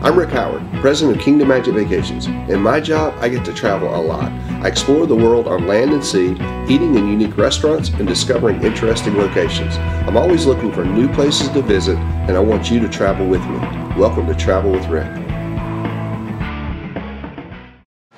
I'm Rick Howard, president of Kingdom Magic Vacations. In my job, I get to travel a lot. I explore the world on land and sea, eating in unique restaurants and discovering interesting locations. I'm always looking for new places to visit, and I want you to travel with me. Welcome to Travel with Rick.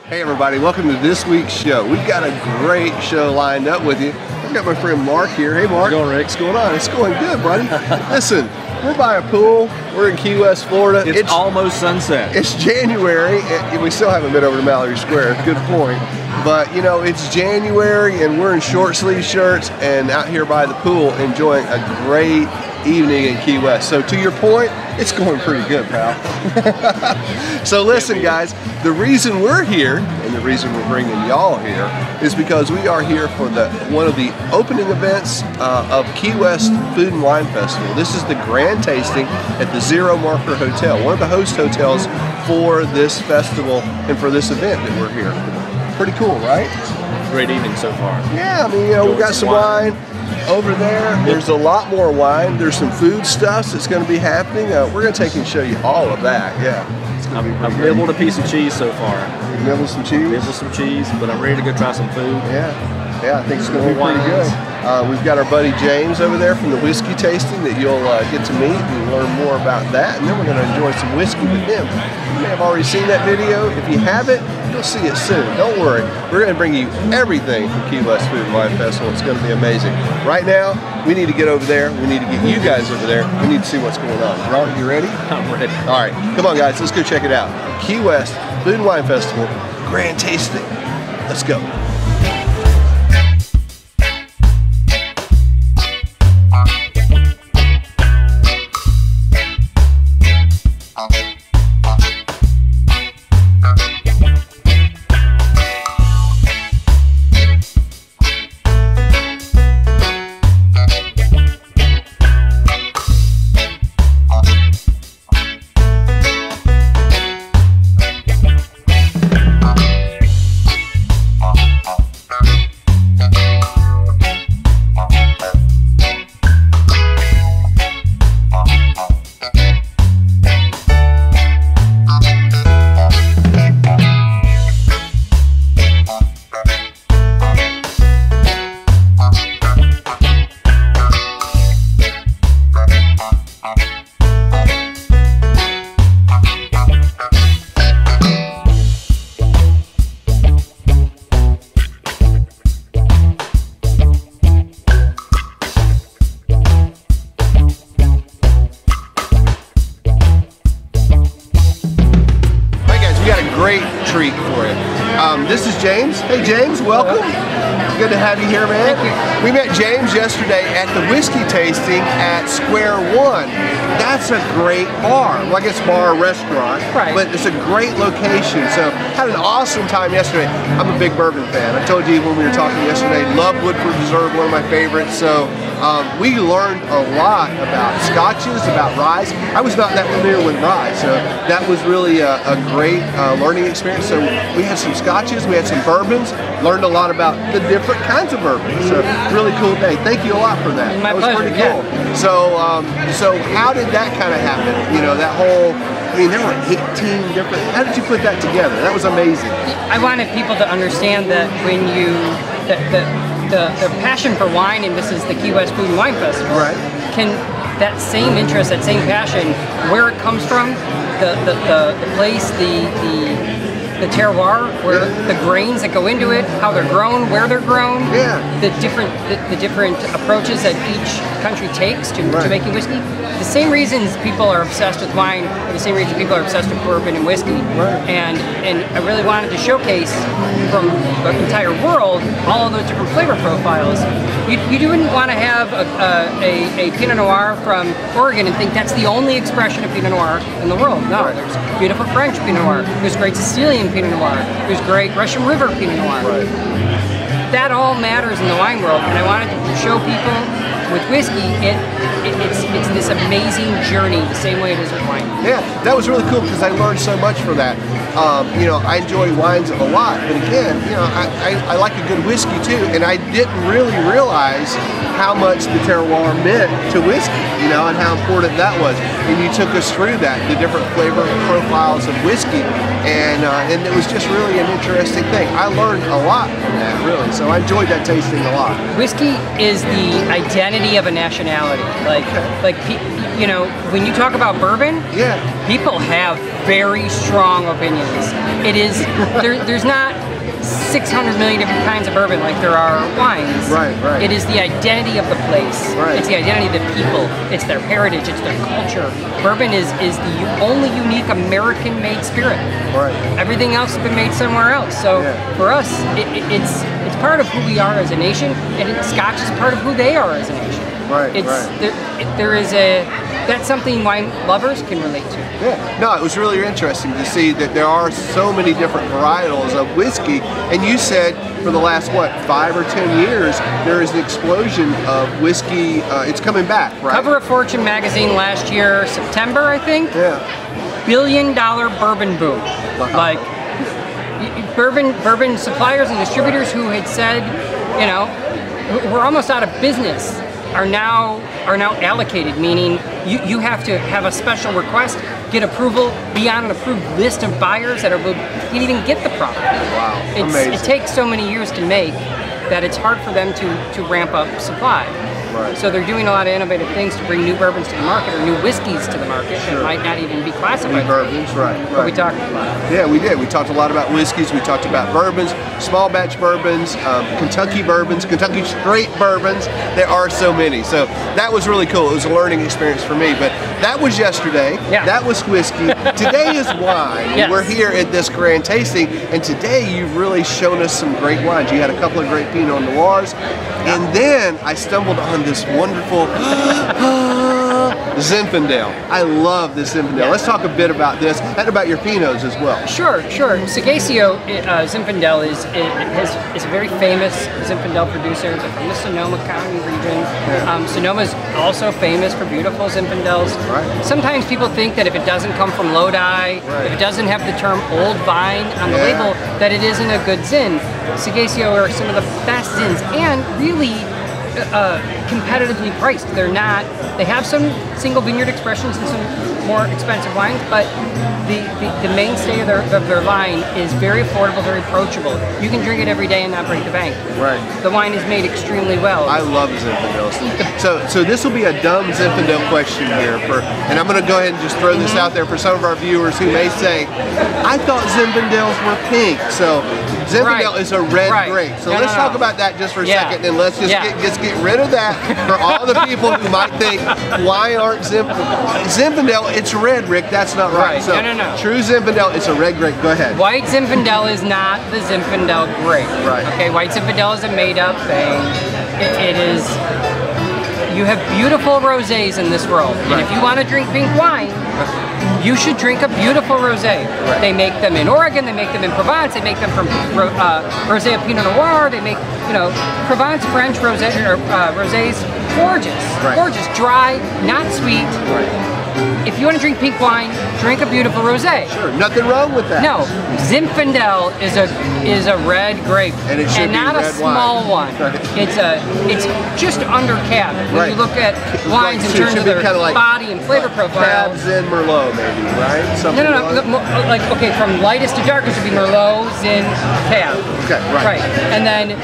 Hey everybody, welcome to this week's show. We've got a great show lined up with you. I've got my friend Mark here. Hey Mark. How's it going, Rick? What's going on? It's going good, buddy. Listen, we're by a pool. We're in Key West, Florida. It's almost sunset. It's January, and we still haven't been over to Mallory Square. Good point. But you know, it's January, and we're in short sleeve shirts and out here by the pool enjoying a great evening in Key West. So to your point, it's going pretty good, pal. So listen, guys, the reason we're here and the reason we're bringing y'all here is because we are here for one of the opening events of Key West Food and Wine Festival. This is the grand tasting at the Zero Marker Hotel, one of the host hotels for this festival and for this event that we're here. Pretty cool, right? Great evening so far. Yeah, I mean, you know, we've got some wine. Over there, there's a lot more wine. There's some food stuff that's going to be happening. We're going to take and show you all of that. Yeah. I've nibbled a piece of cheese so far. You nibbled some cheese? Nibbled some cheese, but I'm ready to go try some food. Yeah, I think it's going to be pretty good. We've got our buddy James over there from the whiskey tasting that you'll get to meet and learn more about that. And then we're going to enjoy some whiskey with him. You may have already seen that video. If you haven't, you'll see it soon. Don't worry. We're going to bring you everything from Key West Food and Wine Festival. It's going to be amazing. Right now, we need to get over there. We need to get you guys over there. We need to see what's going on. Robert, you ready? I'm ready. All right. Come on, guys. Let's go check it out. Key West Food and Wine Festival. Grand tasting. Let's go. Great treat for you. This is James. Hey James, welcome. It's good to have you here, man. We met James yesterday at the whiskey tasting at Square One. That's a great bar. Well, I guess bar, restaurant, right? But it's a great location. So had an awesome time yesterday. I'm a big bourbon fan. I told you when we were talking yesterday, love Woodford Reserve, one of my favorites. So we learned a lot about scotches, about rye. I was not that familiar with rye, so that was really a great learning experience. So we had some scotches, we had some bourbons, learned a lot about the different kinds of bourbons. So really cool day. Thank you a lot for that. My that was pleasure, pretty cool. Yeah. So how did that kind of happen? You know, that whole, I mean, there were 18 different, how did you put that together? That was amazing. I wanted people to understand that when you, the passion for wine, and this is the Key West Food and Wine Festival, right? Can that same interest, that same passion, where it comes from, the place, the terroir, where the grains that go into it, how they're grown, where they're grown, the different approaches that each country takes to making whiskey. The same reasons people are obsessed with wine are the same reason people are obsessed with bourbon and whiskey. And I really wanted to showcase from the entire world all of those different flavor profiles. You wouldn't want to have a Pinot Noir from Oregon and think that's the only expression of Pinot Noir in the world. No, there's beautiful French Pinot Noir, there's great Sicilian Pinot Noir, there's great Russian River Pinot Noir. That all matters in the wine world, and I wanted to show people with whiskey, it's this amazing journey, the same way it is with wine. Yeah, that was really cool because I learned so much from that. You know, I enjoy wines a lot, but again, you know, I like a good whiskey too, and I didn't really realize how much the terroir meant to whiskey, you know, and how important that was. And you took us through that, the different flavor profiles profiles of whiskey, and it was just really an interesting thing. I learned a lot from that, really, so I enjoyed that tasting a lot. Whiskey is the identity of a nationality. You know, when you talk about bourbon, yeah, people have very strong opinions. It is there's not 600 million different kinds of bourbon like there are wines. Right. It is the identity of the place. Right. It's the identity of the people. It's their heritage. It's their culture. Bourbon is the only unique American-made spirit. Right. Everything else has been made somewhere else. So for us, it's part of who we are as a nation, and Scotch is part of who they are as a nation. Right. That's something wine lovers can relate to. Yeah, no, it was really interesting to see that there are so many different varietals of whiskey, and you said for the last, what, 5 or 10 years, there is an explosion of whiskey, it's coming back, right? Cover of Fortune magazine last year, September, I think. Yeah. $1 billion bourbon boom. Like, bourbon suppliers and distributors who had said, you know, we're almost out of business, are now allocated, meaning you have to have a special request, get approval, be on an approved list of buyers that can't even get the product. Wow, amazing. It takes so many years to make that it's hard for them to ramp up supply. Right. So they're doing a lot of innovative things to bring new bourbons to the market or new whiskeys to the market that might not even be classified. New bourbons, right. But we talked about it. Yeah, we did. We talked a lot about whiskeys. We talked about bourbons, small batch bourbons, Kentucky bourbons, Kentucky straight bourbons. There are so many. So that was really cool. It was a learning experience for me. But that was yesterday. Yeah. That was whiskey. Today is wine. Yes. We're here at this grand tasting, and today you've really shown us some great wines. You had a couple of great Pinot Noirs, and then I stumbled on this wonderful Zinfandel. I love this Zinfandel. Yes. Let's talk a bit about this and about your Pinots as well. Sure. Sagacio Zinfandel is a very famous Zinfandel producer. They're from the Sonoma County region. Yeah. Sonoma is also famous for beautiful Zinfandels. Right. Sometimes people think that if it doesn't come from Lodi, if it doesn't have the term old vine on the label, that it isn't a good Zin. Sagacio are some of the best Zins, and really competitively priced. They have some single vineyard expressions and some more expensive wines, but the mainstay of their line is very affordable, very approachable. You can drink it every day and not break the bank. Right. The wine is made extremely well. I love Zinfandels. So this will be a dumb Zinfandel question here, and I'm going to go ahead and just throw this out there for some of our viewers who may say, I thought Zinfandels were pink. So Zinfandel is a red grape. So let's talk about that just for a second, and let's just get rid of that for all the people who might think, why aren't Zinfandel? It's red, Rick. That's not right. So No. True Zinfandel, it's a red grape. Go ahead. White Zinfandel is not the Zinfandel grape. Right. Okay, white Zinfandel is a made-up thing. It is. You have beautiful rosés in this world, and if you want to drink pink wine, you should drink a beautiful rosé. Right. They make them in Oregon, they make them in Provence, they make them from rosé of Pinot Noir. They make, Provence French rosés, gorgeous, gorgeous, dry, not sweet. Right. If you want to drink pink wine, drink a beautiful rosé. Sure, nothing wrong with that. No, Zinfandel is a red grape, and it should be not red a small wine. one. It's just under cab. When you look at wines in terms of their body and flavor profile. Cab, Zin, Merlot, maybe, right? Something No. Like, okay, from lightest to darkest would be Merlot, Zin, Cab. Okay, right. And then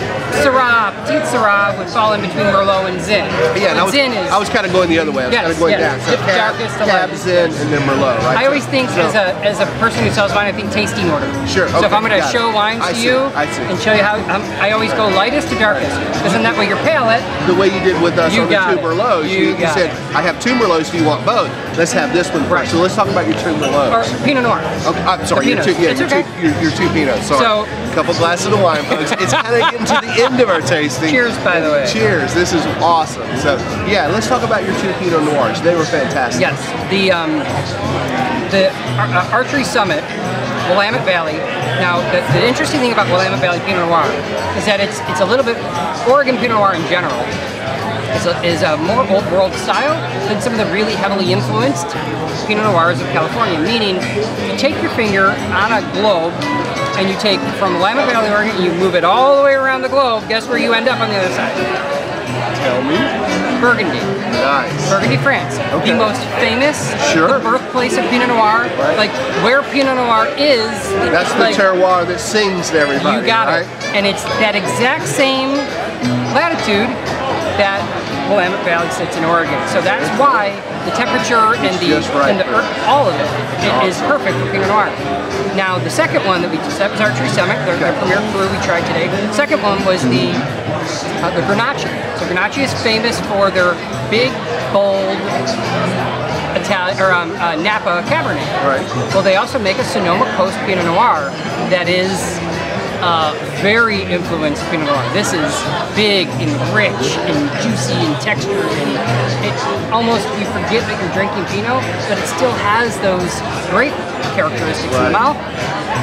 Syrah, Petite Syrah would fall in between Merlot and Zin. Yeah, and I was kind of going the other way. I was kind of going down. So darkest to Cab, Zin, and then Merlot, right? I always think, as a person who sells wine, I think tasting order. Sure. So if I'm going to show wines to you and show you how, I always go lightest to darkest, because then that way your palate. The way you did with us on the two Merlots, you said, it. I have two Merlots. Do you want both? Let's have this one first. So let's talk about your two Merlots. Or Pinot Noir. Okay, I'm sorry, your two Pinots. Sorry. So, a couple glasses of wine, folks. It's kind of getting to the end of our tasting. Cheers, by the way. Cheers. This is awesome. So, yeah, let's talk about your two Pinot Noirs. They were fantastic. Yes. The Archery Summit, Willamette Valley. Now, the interesting thing about Willamette Valley Pinot Noir is that it's a little bit, Oregon Pinot Noir in general is a more old world style than some of the really heavily influenced Pinot Noirs of California. Meaning, you take your finger on a globe and you take from Willamette Valley, Oregon, and you move it all the way around the globe. Guess where you end up on the other side? Tell me. Burgundy. Nice. Burgundy, France. Okay. The most famous, Sure. the birthplace of Pinot Noir. Right. Like where Pinot Noir is. That's the like, terroir that sings to everybody. You got right? it. And it's that exact same latitude that Willamette Valley sits in Oregon. So that's why the temperature and the, just right and the all of it is perfect for Pinot Noir. Now the second one that we just, that was Archery Summit, their premier brew we tried today. The second one was the Grenache. So Grenache is famous for their big, bold Italian or Napa Cabernet. Right. Well, they also make a Sonoma Coast Pinot Noir that is very influenced Pinot Noir. This is big and rich and juicy and textured, and it almost, you forget that you're drinking Pinot, but it still has those grape characteristics in the mouth.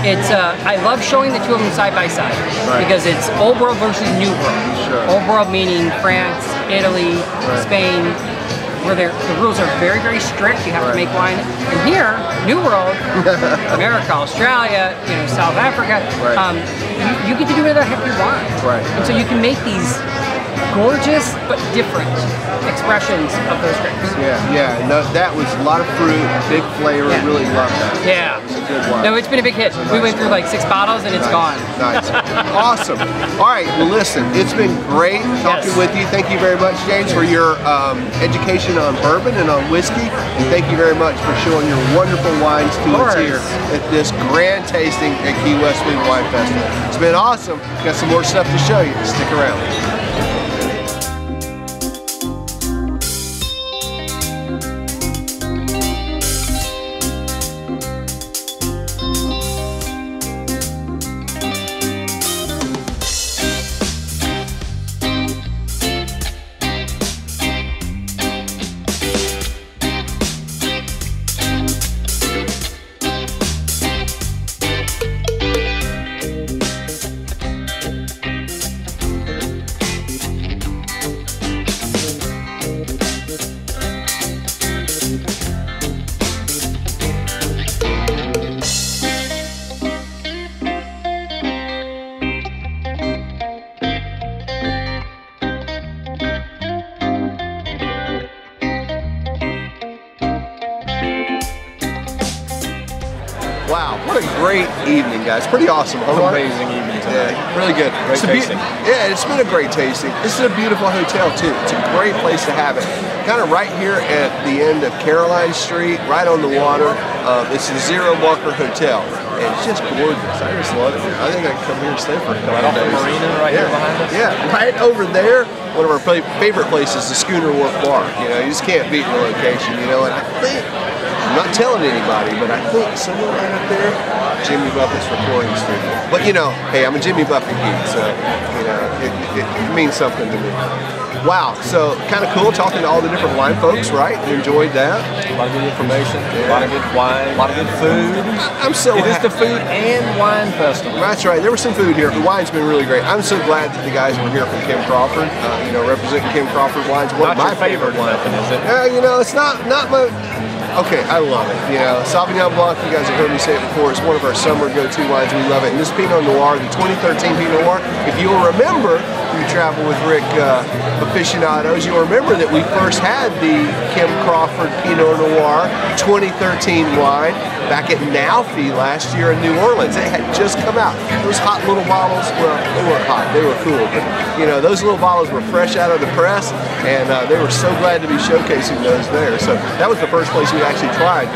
It's I love showing the two of them side by side because it's old world versus new world. Sure. Old world meaning France, Italy, Spain, where the rules are very, very strict. You have to make wine. And here, New World, America, Australia, South Africa, you get to do whatever the heck you want. Right. And so you can make these gorgeous but different expressions of those grapes. Yeah. No, that was a lot of fruit, big flavor. Yeah. Really love that. Yeah. It's a good one. No, it's been a big hit. We went through like 6 bottles and it's gone. Nice. Awesome. All right. Well, listen, it's been great talking with you. Thank you very much, James, for your education on bourbon and on whiskey. And thank you very much for showing your wonderful wines to us here at this grand tasting at Key West Sweet Wine Festival. It's been awesome. Got some more stuff to show you. Stick around. Wow, what a great evening, guys. Pretty awesome, huh? Amazing evening tonight. Yeah, really good. Great tasting. Yeah, it's been a great tasting. This is a beautiful hotel, too. It's a great place to have it. Kind of right here at the end of Caroline Street, right on the water. It's the Zero Marker Hotel. And it's just gorgeous. I just love it here. I think I can come here and stay for a couple Right of off the days. marina right here behind us? Yeah, right over there. One of our favorite places, the Schooner Wharf Bar. You just can't beat the location, And I think, I'm not telling anybody, but I think somewhere right up there, Jimmy Buffett's recording studio. But hey, I'm a Jimmy Buffett geek, so it means something to me. Wow, so kind of cool talking to all the different wine folks, right? You enjoyed that? A lot of good information, a lot of good wine, a lot of good food. I'm so It is the food and wine festival. That's right. There was some food here. The wine's been really great. I'm so glad that the guys were here from Kim Crawford. Representing Kim Crawford wines. One of my favorite wines. Is it? It's not my. Okay, I love it. Sauvignon Blanc, you guys have heard me say it before, it's one of our summer go-to wines. We love it. And this Pinot Noir, the 2013 Pinot Noir, if you'll remember, you travel with Rick aficionados, you'll remember that we first had the Kim Crawford Pinot Noir 2013 wine back at Nalfi last year in New Orleans. It had just come out. Those hot little bottles, well, they weren't hot, they were cool, but those little bottles were fresh out of the press, and they were so glad to be showcasing those there. So that was the first place we actually tried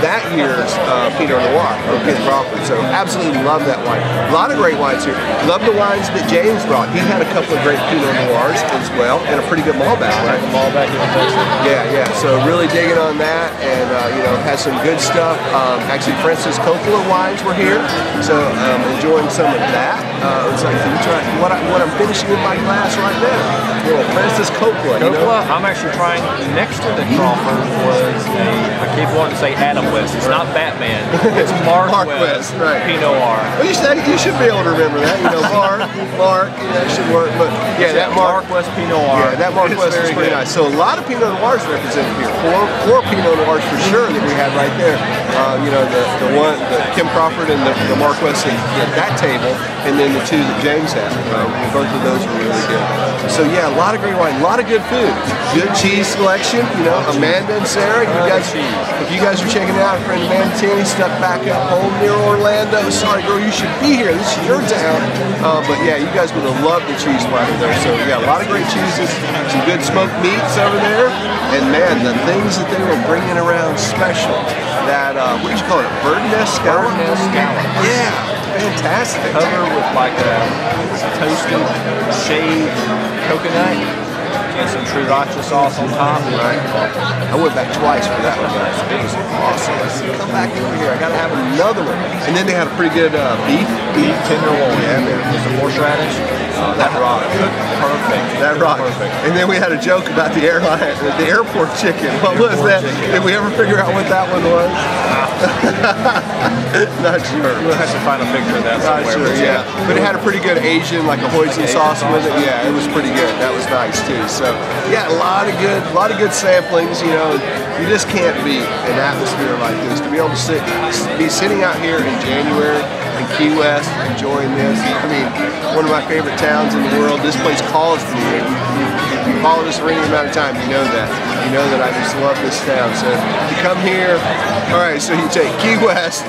that year's Pinot Noir from Kim Crawford. So absolutely love that wine. A lot of great wines here. Love the wines that James brought. He had a couple of great Pinot Noirs as well, and a pretty good Malbec, right? Malbec, Yeah. So really digging on that, and had some good stuff. Actually, Francis Coppola wines were here, so enjoying some of that. It's like what I'm finishing in my glass right now. Francis Coppola. I'm actually trying next to the Crawford was I keep wanting to say Adam West. It's not Batman. It's Mark West, right? Pinot Noir. Well, you should be able to remember that. Mark, that should work. But yeah, that Mark West Pinot Noir. Yeah, that Mark West is pretty nice. So a lot of Pinot Noirs represented here. Four Pinot Noirs for sure that we had right there. the Kim Crawford and the Mark Weston at that table, and then the two that James had. Both of those were really good. So yeah, a lot of great wine, a lot of good food, good cheese selection. Amanda and Sarah, if you guys are checking it out, friend Amanda Tierney stuck back up home near Orlando. Sorry, girl, you should be here. This is your town. But yeah, you guys would have loved the cheese platter there. So yeah, a lot of great cheeses, some good smoked meats over there, and man, the things that they were bringing around special. That what do you call it? Bird nest scallop? Bird nest scallop. Yeah, fantastic. Covered with like a toasted shaved coconut and some sriracha sauce on top. Right. I went back twice for that one, guys. It was awesome. I said, come back over here. I gotta have another one. And then they had a pretty good beef tenderloin. Yeah, man. With some horseradish. That rock. Perfect. That rock. Perfect. And then we had a joke about the airport chicken. What was that? Did we ever figure out what that one was? Not sure. We'll have to find a picture of that somewhere. Not sure, yeah. But it had a pretty good Asian, like a hoisin sauce with it. Yeah, it was pretty good. That was nice too. So yeah, a lot of good samplings. You just can't beat an atmosphere like this. To be able to be sitting out here in January in Key West, enjoying this. I mean, one of my favorite towns in the world. This place calls to me. If you followed us for any amount of time, you know that. You know that I just love this town. So you come here, all right, so you take Key West,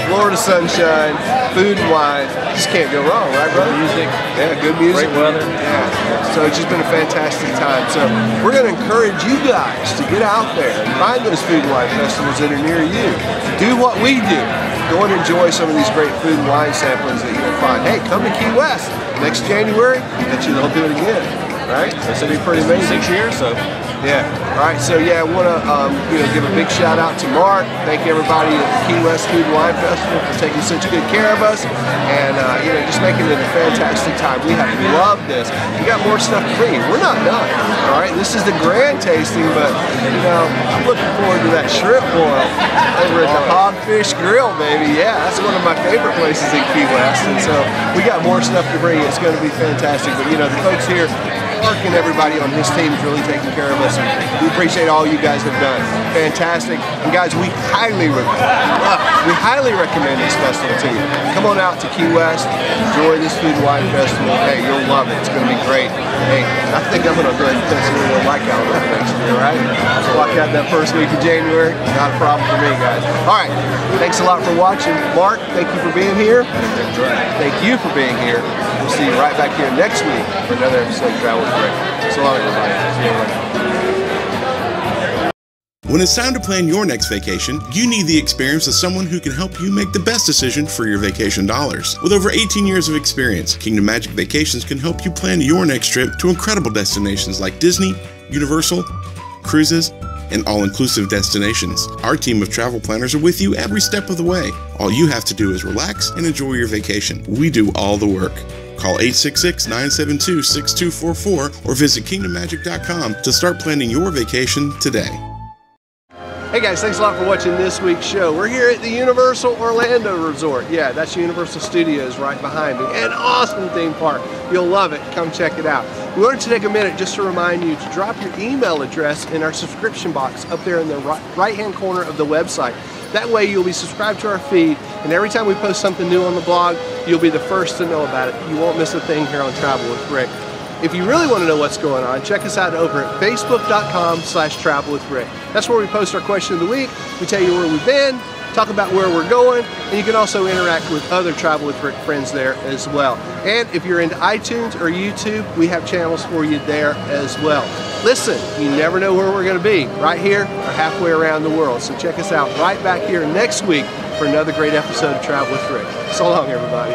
Florida sunshine, food and wine. Just can't go wrong, right, brother? Music. Yeah, good music. Great weather. Yeah. So it's just been a fantastic time. So we're going to encourage you guys to get out there and find those food and wine festivals that are near you. Do what we do. Go and enjoy some of these great food and wine samplings that you'll find. Hey, come to Key West next January. I bet you they'll do it again, right? This will be pretty amazing. 6 years, so. Yeah. All right. So yeah, I want to give a big shout out to Mark. Thank everybody at the Key West Food and Wine Festival for taking such good care of us, and just making it a fantastic time. We have loved this. We got more stuff to bring you. We're not done. All right. This is the grand tasting, but I'm looking forward to that shrimp boil over at the Hogfish Grill, baby. Yeah, that's one of my favorite places in Key West, and so we got more stuff to bring you. It's going to be fantastic. But the folks here, Mark and everybody on his team is really taking care of us. We appreciate all you guys have done. Fantastic. And guys, we highly recommend this festival to you. Come on out to Key West. Enjoy this food and wine festival. Hey, you'll love it. It's going to be great. Hey, I think I'm going to go ahead and pencil in a like out next year, right? Walk out that first week of January. Not a problem for me, guys. All right. Thanks a lot for watching. Mark, thank you for being here. Thank you for being here. We'll see you right back here next week for another episode of Travel with Rick. So long, everybody. See you later. When it's time to plan your next vacation, you need the experience of someone who can help you make the best decision for your vacation dollars. With over 18 years of experience, Kingdom Magic Vacations can help you plan your next trip to incredible destinations like Disney, Universal, cruises, and all-inclusive destinations. Our team of travel planners are with you every step of the way. All you have to do is relax and enjoy your vacation. We do all the work. Call 866-972-6244 or visit kingdommagic.com to start planning your vacation today. Hey guys, thanks a lot for watching this week's show. We're here at the Universal Orlando Resort. Yeah, that's Universal Studios right behind me. An awesome theme park. You'll love it. Come check it out. We wanted to take a minute just to remind you to drop your email address in our subscription box up there in the right-hand corner of the website. That way you'll be subscribed to our feed, and every time we post something new on the blog, you'll be the first to know about it. You won't miss a thing here on Travel with Rick. If you really want to know what's going on, check us out over at facebook.com/travelwithrick. That's where we post our question of the week. We tell you where we've been, talk about where we're going, and you can also interact with other Travel with Rick friends there as well. And if you're into iTunes or YouTube, we have channels for you there as well. Listen, you never know where we're going to be, right here or halfway around the world. So check us out right back here next week for another great episode of Travel with Rick. So long, everybody.